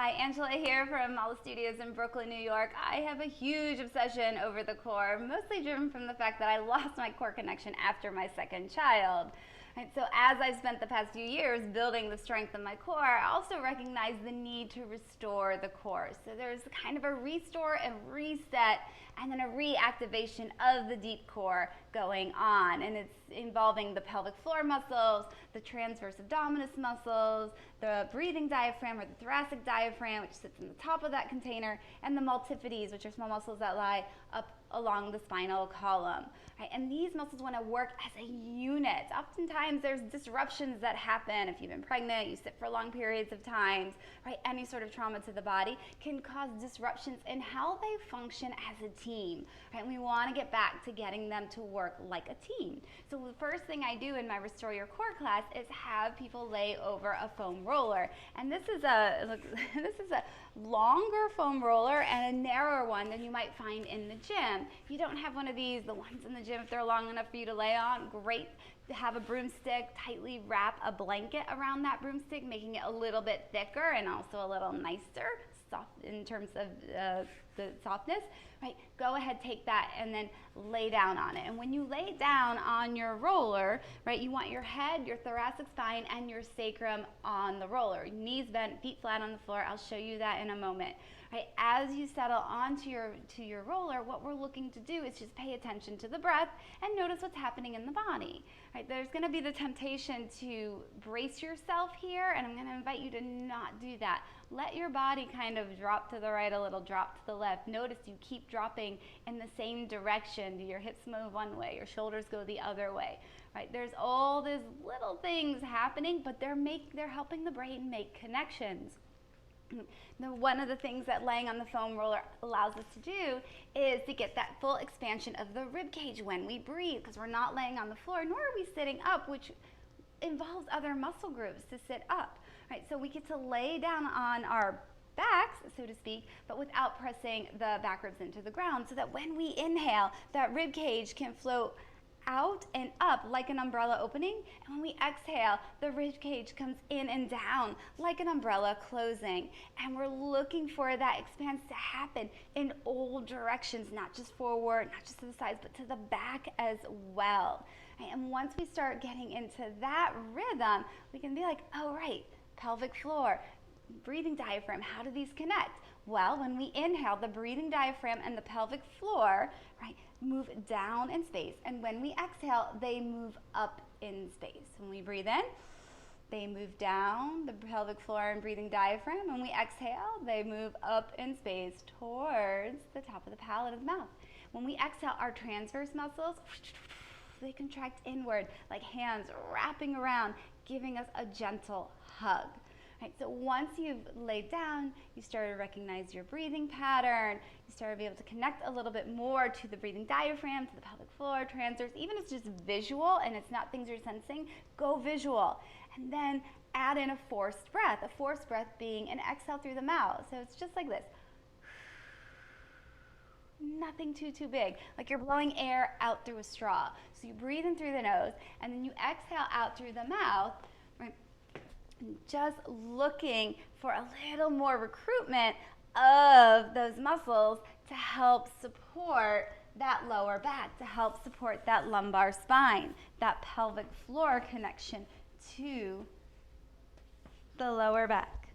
Hi, Angela here from Mala Studios in Brooklyn, New York. I have a huge obsession over the core, mostly driven from the fact that I lost my core connection after my second child. Right, so as I've spent the past few years building the strength of my core, I also recognize the need to restore the core. So there's kind of a restore and reset and then a reactivation of the deep core going on. And it's involving the pelvic floor muscles, the transverse abdominis muscles, the breathing diaphragm or the thoracic diaphragm, which sits in the top of that container, and the multifidus, which are small muscles that lie up along the spinal column. Right? And these muscles want to work as a unit. Oftentimes there's disruptions that happen. If you've been pregnant, you sit for long periods of times, right? Any sort of trauma to the body can cause disruptions in how they function as a team. Right? And we want to get back to getting them to work like a team. So the first thing I do in my Restore Your Core class is have people lay over a foam roller. And this is a longer foam roller and a narrower one than you might find in the gym. If you don't have one of these, the ones in the gym, if they're long enough for you to lay on, great. To have a broomstick, tightly wrap a blanket around that broomstick, making it a little bit thicker and also a little nicer, soft in terms of the softness. Right? Go ahead, take that, and then lay down on it. And when you lay down on your roller, right, you want your head, your thoracic spine, and your sacrum on the roller. Knees bent, feet flat on the floor. I'll show you that in a moment. Right? As you settle onto your roller, what we're looking to do is just pay attention to the breath and notice what's happening in the body. Right? There's going to be the temptation to brace yourself here, and I'm going to invite you to not do that. Let your body kind of drop to the right a little, drop to the left. Notice you keep dropping in the same direction. Do your hips move one way, your shoulders go the other way. Right? There's all these little things happening, but they're helping the brain make connections. One of the things that laying on the foam roller allows us to do is to get that full expansion of the rib cage when we breathe, because we're not laying on the floor, nor are we sitting up, which involves other muscle groups to sit up. Right? So we get to lay down on our backs, so to speak, but without pressing the back ribs into the ground, so that when we inhale, that rib cage can float out and up like an umbrella opening, and when we exhale, the rib cage comes in and down like an umbrella closing. And we're looking for that expanse to happen in all directions, not just forward, not just to the sides, but to the back as well. And once we start getting into that rhythm, we can be like, oh right, pelvic floor, breathing diaphragm, how do these connect? Well, when we inhale, the breathing diaphragm and the pelvic floor, right, move down in space. And when we exhale, they move up in space. When we breathe in, they move down, the pelvic floor and breathing diaphragm. When we exhale, they move up in space towards the top of the palate of the mouth. When we exhale, our transverse muscles, they contract inward, like hands wrapping around, giving us a gentle hug. Right, so once you've laid down, you start to recognize your breathing pattern, you start to be able to connect a little bit more to the breathing diaphragm, to the pelvic floor, transverse, even if it's just visual and it's not things you're sensing, go visual. And then add in a forced breath being an exhale through the mouth. So it's just like this. Nothing too big, like you're blowing air out through a straw. So you breathe in through the nose, and then you exhale out through the mouth, right? Just looking for a little more recruitment of those muscles to help support that lower back, to help support that lumbar spine, that pelvic floor connection to the lower back.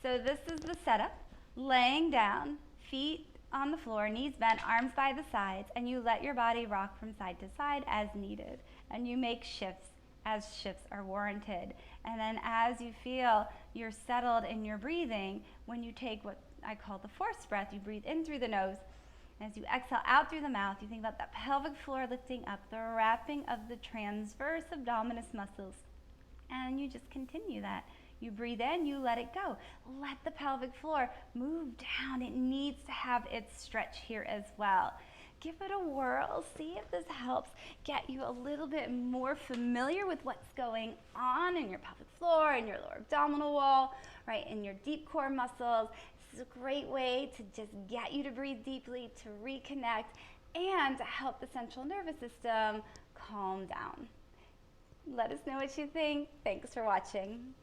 So this is the setup, laying down, feet on the floor, knees bent, arms by the sides, and you let your body rock from side to side as needed, and you make shifts as shifts are warranted. And then as you feel you're settled in your breathing, when you take what I call the forced breath, you breathe in through the nose. As you exhale out through the mouth, you think about that pelvic floor lifting up, the wrapping of the transverse abdominis muscles. And you just continue that. You breathe in, you let it go. Let the pelvic floor move down. It needs to have its stretch here as well. Give it a whirl. See if this helps get you a little bit more familiar with what's going on in your pelvic floor, in your lower abdominal wall, right, in your deep core muscles. This is a great way to just get you to breathe deeply, to reconnect, and to help the central nervous system calm down. Let us know what you think. Thanks for watching.